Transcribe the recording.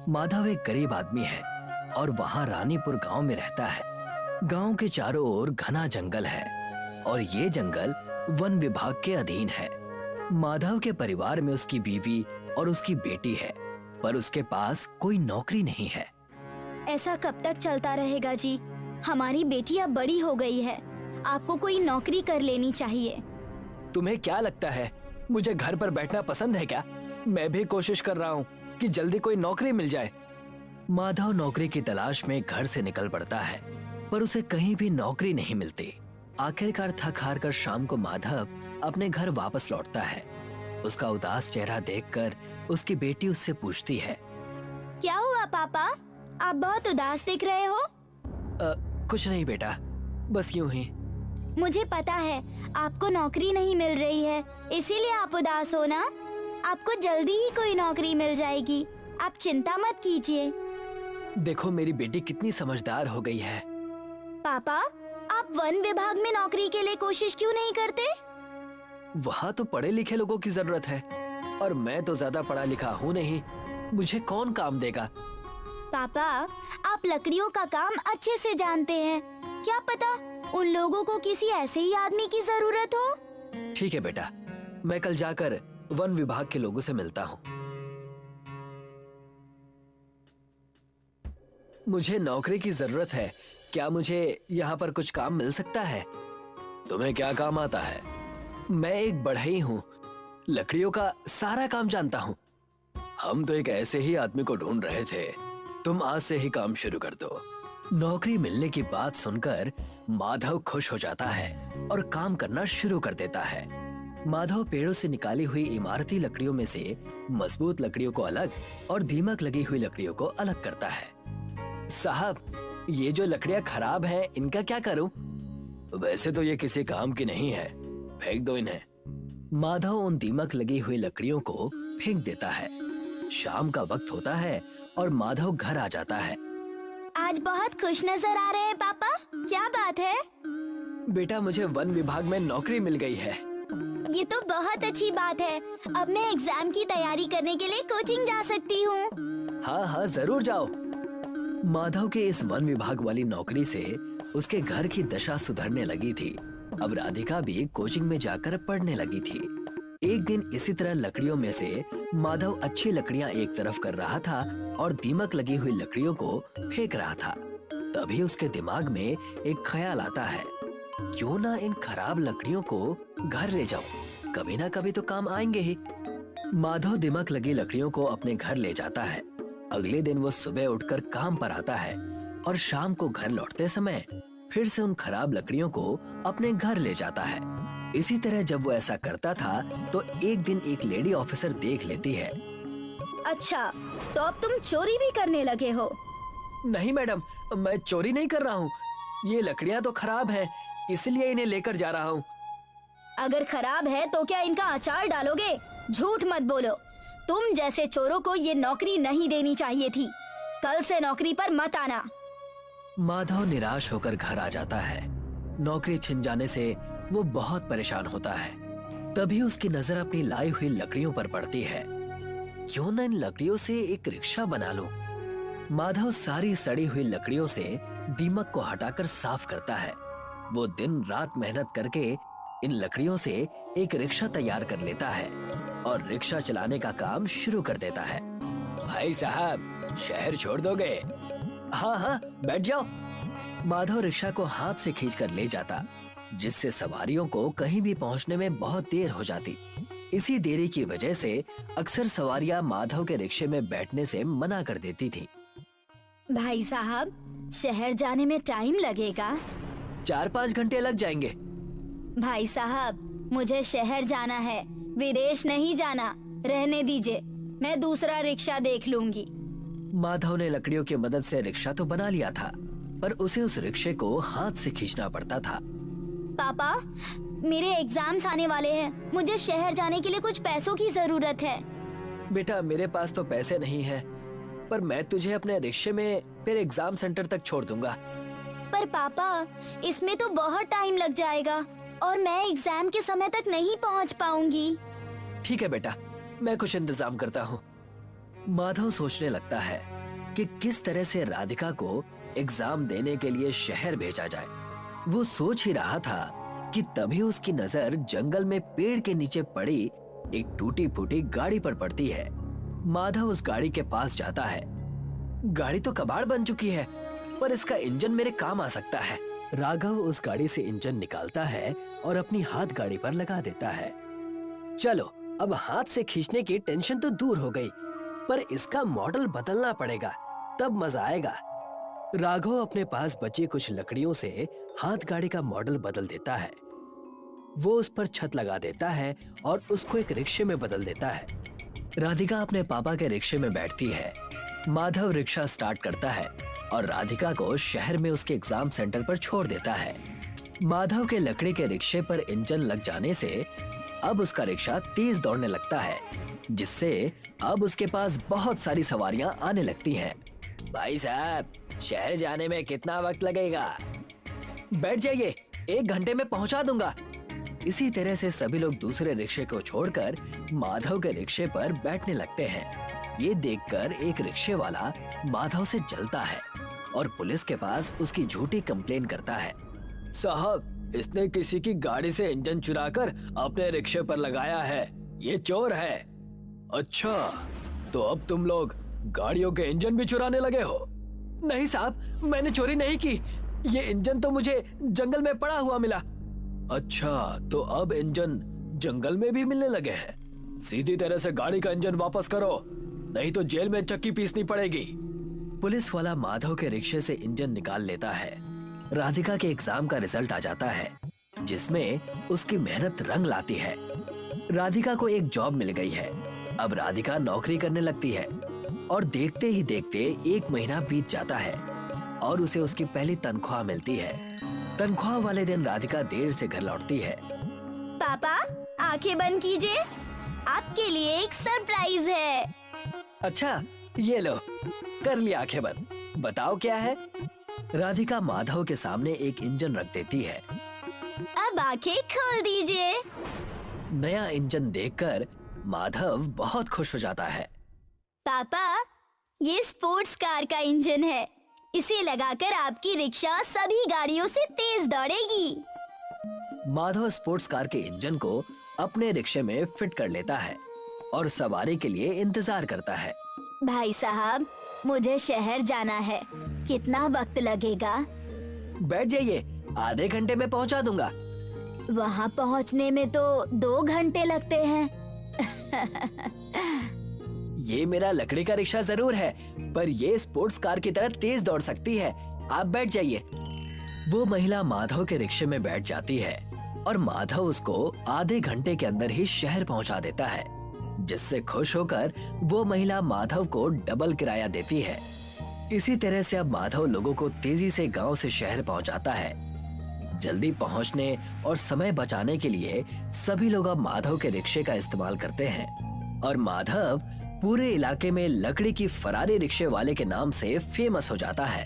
माधव एक गरीब आदमी है और वहाँ रानीपुर गांव में रहता है। गांव के चारों ओर घना जंगल है और ये जंगल वन विभाग के अधीन है। माधव के परिवार में उसकी बीवी और उसकी बेटी है, पर उसके पास कोई नौकरी नहीं है। ऐसा कब तक चलता रहेगा जी? हमारी बेटी अब बड़ी हो गई है, आपको कोई नौकरी कर लेनी चाहिए। तुम्हें क्या लगता है मुझे घर पर बैठना पसंद है क्या? मैं भी कोशिश कर रहा हूँ कि जल्दी कोई नौकरी मिल जाए। माधव नौकरी की तलाश में घर से निकल पड़ता है, पर उसे कहीं भी नौकरी नहीं मिलती। आखिरकार थक हार कर शाम को माधव अपने घर वापस लौटता है। उसका उदास चेहरा देखकर उसकी बेटी उससे पूछती है, क्या हुआ पापा, आप बहुत उदास दिख रहे हो? कुछ नहीं बेटा, बस यूं ही। मुझे पता है आपको नौकरी नहीं मिल रही है, इसीलिए आप उदास हो ना। आपको जल्दी ही कोई नौकरी मिल जाएगी, आप चिंता मत कीजिए। देखो मेरी बेटी कितनी समझदार हो गई है। पापा, आप वन विभाग में नौकरी के लिए कोशिश क्यों नहीं करते? वहाँ तो पढ़े लिखे लोगों की जरूरत है और मैं तो ज्यादा पढ़ा लिखा हूँ नहीं, मुझे कौन काम देगा? पापा, आप लकड़ियों का काम अच्छे से जानते हैं, क्या पता उन लोगों को किसी ऐसे ही आदमी की जरूरत हो। ठीक है बेटा, मैं कल जाकर वन विभाग के लोगों से मिलता हूँ। मुझे नौकरी की जरूरत है, क्या मुझे यहाँ पर कुछ काम मिल सकता है? तुम्हें क्या काम आता है? मैं एक बढ़ई हूँ, लकड़ियों का सारा काम जानता हूँ। हम तो एक ऐसे ही आदमी को ढूंढ रहे थे, तुम आज से ही काम शुरू कर दो। नौकरी मिलने की बात सुनकर माधव खुश हो जाता है और काम करना शुरू कर देता है। माधव पेड़ों से निकाली हुई इमारती लकड़ियों में से मजबूत लकड़ियों को अलग और दीमक लगी हुई लकड़ियों को अलग करता है। साहब, ये जो लकड़ियां खराब हैं, इनका क्या करूं? वैसे तो ये किसी काम की नहीं है, फेंक दो इन्हें। माधव उन दीमक लगी हुई लकड़ियों को फेंक देता है। शाम का वक्त होता है और माधव घर आ जाता है। आज बहुत खुश नजर आ रहे हैं पापा, क्या बात है? बेटा, मुझे वन विभाग में नौकरी मिल गई है। ये तो बहुत अच्छी बात है, अब मैं एग्जाम की तैयारी करने के लिए कोचिंग जा सकती हूँ। हाँ हाँ, जरूर जाओ। माधव के इस वन विभाग वाली नौकरी से उसके घर की दशा सुधरने लगी थी। अब राधिका भी कोचिंग में जाकर पढ़ने लगी थी। एक दिन इसी तरह लकड़ियों में से माधव अच्छी लकड़ियां एक तरफ कर रहा था और दीमक लगी हुई लकड़ियों को फेंक रहा था। तभी उसके दिमाग में एक ख्याल आता है, क्यों ना इन खराब लकड़ियों को घर ले जाऊं, कभी ना कभी तो काम आएंगे ही। माधव दीमक लगी लकड़ियों को अपने घर ले जाता है। अगले दिन वो सुबह उठकर काम पर आता है और शाम को घर लौटते समय फिर से उन खराब लकड़ियों को अपने घर ले जाता है। इसी तरह जब वो ऐसा करता था तो एक दिन एक लेडी ऑफिसर देख लेती है। अच्छा, तो अब तुम चोरी भी करने लगे हो? नहीं मैडम, मैं चोरी नहीं कर रहा हूँ, ये लकड़ियाँ तो खराब हैं, इसलिए इन्हें लेकर जा रहा हूँ। अगर खराब है तो क्या इनका अचार डालोगे? झूठ मत बोलो, तुम जैसे चोरों को ये नौकरी नहीं देनी चाहिए थी। कल से नौकरी पर मत आना। माधव निराश होकर घर आ जाता है। नौकरी छिन जाने से वो बहुत परेशान होता है। तभी उसकी नजर अपनी लाई हुई लकड़ियों पर पड़ती है। क्यों न इन लकड़ियों से एक रिक्शा बना लूं? माधव सारी सड़ी हुई लकड़ियों से दीमक को हटाकर साफ करता है। वो दिन रात मेहनत करके इन लकड़ियों से एक रिक्शा तैयार कर लेता है और रिक्शा चलाने का काम शुरू कर देता है। भाई साहब, शहर छोड़ दोगे? हाँ हाँ, बैठ जाओ। माधव रिक्शा को हाथ से खींचकर ले जाता, जिससे सवारियों को कहीं भी पहुंचने में बहुत देर हो जाती। इसी देरी की वजह से अक्सर सवारियां माधव के रिक्शे में बैठने से मना कर देती थी। भाई साहब, शहर जाने में टाइम लगेगा? 4-5 घंटे लग जाएंगे। भाई साहब, मुझे शहर जाना है, विदेश नहीं जाना। रहने दीजिए, मैं दूसरा रिक्शा देख लूंगी। माधव ने लकड़ियों की मदद से रिक्शा तो बना लिया था, पर उसे उस रिक्शे को हाथ से खींचना पड़ता था। पापा, मेरे एग्जाम्स आने वाले हैं, मुझे शहर जाने के लिए कुछ पैसों की जरूरत है। बेटा, मेरे पास तो पैसे नहीं हैं, पर मैं तुझे अपने रिक्शे में तेरे एग्जाम सेंटर तक छोड़ दूंगा। पर पापा, इसमें तो बहुत टाइम लग जाएगा और मैं एग्जाम के समय तक नहीं पहुंच पाऊंगी। ठीक है बेटा, मैं कुछ इंतजाम करता हूँ। माधव सोचने लगता है कि किस तरह से राधिका को एग्जाम देने के लिए शहर भेजा जाए। वो सोच ही रहा था कि तभी उसकी नजर जंगल में पेड़ के नीचे पड़ी एक टूटी फूटी गाड़ी पर पड़ती है। माधव उस गाड़ी के पास जाता है। गाड़ी तो कबाड़ बन चुकी है, पर इसका इंजन मेरे काम आ सकता है। राघव उस गाड़ी से इंजन निकालता है और अपनी हाथ गाड़ी पर लगा देता है। चलो, अब हाथ से खींचने की टेंशन तो दूर हो गई, पर इसका मॉडल बदलना पड़ेगा, तब मजा आएगा। राघव अपने पास बची कुछ लकड़ियों से हाथ गाड़ी का मॉडल बदल देता है। वो उस पर छत लगा देता है और उसको एक रिक्शे में बदल देता है। राधिका अपने पापा के रिक्शे में बैठती है। माधव रिक्शा स्टार्ट करता है और राधिका को शहर में उसके एग्जाम सेंटर पर छोड़ देता है। माधव के लकड़ी के रिक्शे पर इंजन लग जाने से अब उसका रिक्शा तेज दौड़ने लगता है, जिससे अब उसके पास बहुत सारी सवारियां आने लगती हैं। भाई साहब, शहर जाने में कितना वक्त लगेगा? बैठ जाइए, 1 घंटे में पहुंचा दूंगा। इसी तरह से सभी लोग दूसरे रिक्शे को छोड़कर माधव के रिक्शे पर बैठने लगते हैं। ये देखकर एक रिक्शे वाला माधव से जलता है और पुलिस के पास उसकी झूठी कंप्लेन करता है। साहब, इसने किसी की गाड़ी से इंजन चुराकर अपने रिक्शे पर लगाया है, ये चोर है। अच्छा, तो अब तुम लोग गाड़ियों के इंजन भी चुराने लगे हो? नहीं साहब, मैंने चोरी नहीं की, ये इंजन तो मुझे जंगल में पड़ा हुआ मिला। अच्छा, तो अब इंजन जंगल में भी मिलने लगे हैं। सीधी तरह से गाड़ी का इंजन वापस करो, नहीं तो जेल में चक्की पीसनी पड़ेगी। पुलिस वाला माधव के रिक्शे से इंजन निकाल लेता है। राधिका के एग्जाम का रिजल्ट आ जाता है, जिसमें उसकी मेहनत रंग लाती है। राधिका को एक जॉब मिल गई है। अब राधिका नौकरी करने लगती है और देखते ही देखते 1 महीना बीत जाता है और उसे उसकी पहली तनख्वाह मिलती है। तनख्वाह वाले दिन राधिका देर से घर लौटती है। पापा, आंखें बंद कीजिए, आपके लिए एक सरप्राइज है। अच्छा, ये लो, कर लिया आंखें बंद। बताओ क्या है? राधिका माधव के सामने एक इंजन रख देती है। अब आंखें खोल दीजिए। नया इंजन देखकर माधव बहुत खुश हो जाता है। पापा, ये स्पोर्ट्स कार का इंजन है। इसे लगाकर आपकी रिक्शा सभी गाड़ियों से तेज दौड़ेगी। माधव स्पोर्ट्स कार के इंजन को अपने रिक्शे में फिट कर लेता है और सवारी के लिए इंतजार करता है। भाई साहब, मुझे शहर जाना है, कितना वक्त लगेगा? बैठ जाइए, आधे घंटे में पहुंचा दूंगा। वहाँ पहुँचने में तो 2 घंटे लगते हैं। ये मेरा लकड़ी का रिक्शा जरूर है, पर ये स्पोर्ट्स कार की तरह तेज दौड़ सकती है। आप बैठ जाइए। वो महिला माधव के रिक्शे में बैठ जाती है और माधव उसको आधे घंटे के अंदर ही शहर पहुंचा देता है, जिससे खुश होकर वो महिला माधव को डबल किराया देती है। इसी तरह से अब माधव लोगों को तेजी से गांव से शहर पहुंचाता है। जल्दी पहुंचने और समय बचाने के लिए सभी लोग अब माधव के रिक्शे का इस्तेमाल करते हैं और माधव पूरे इलाके में लकड़ी की फरारी रिक्शे वाले के नाम से फेमस हो जाता है।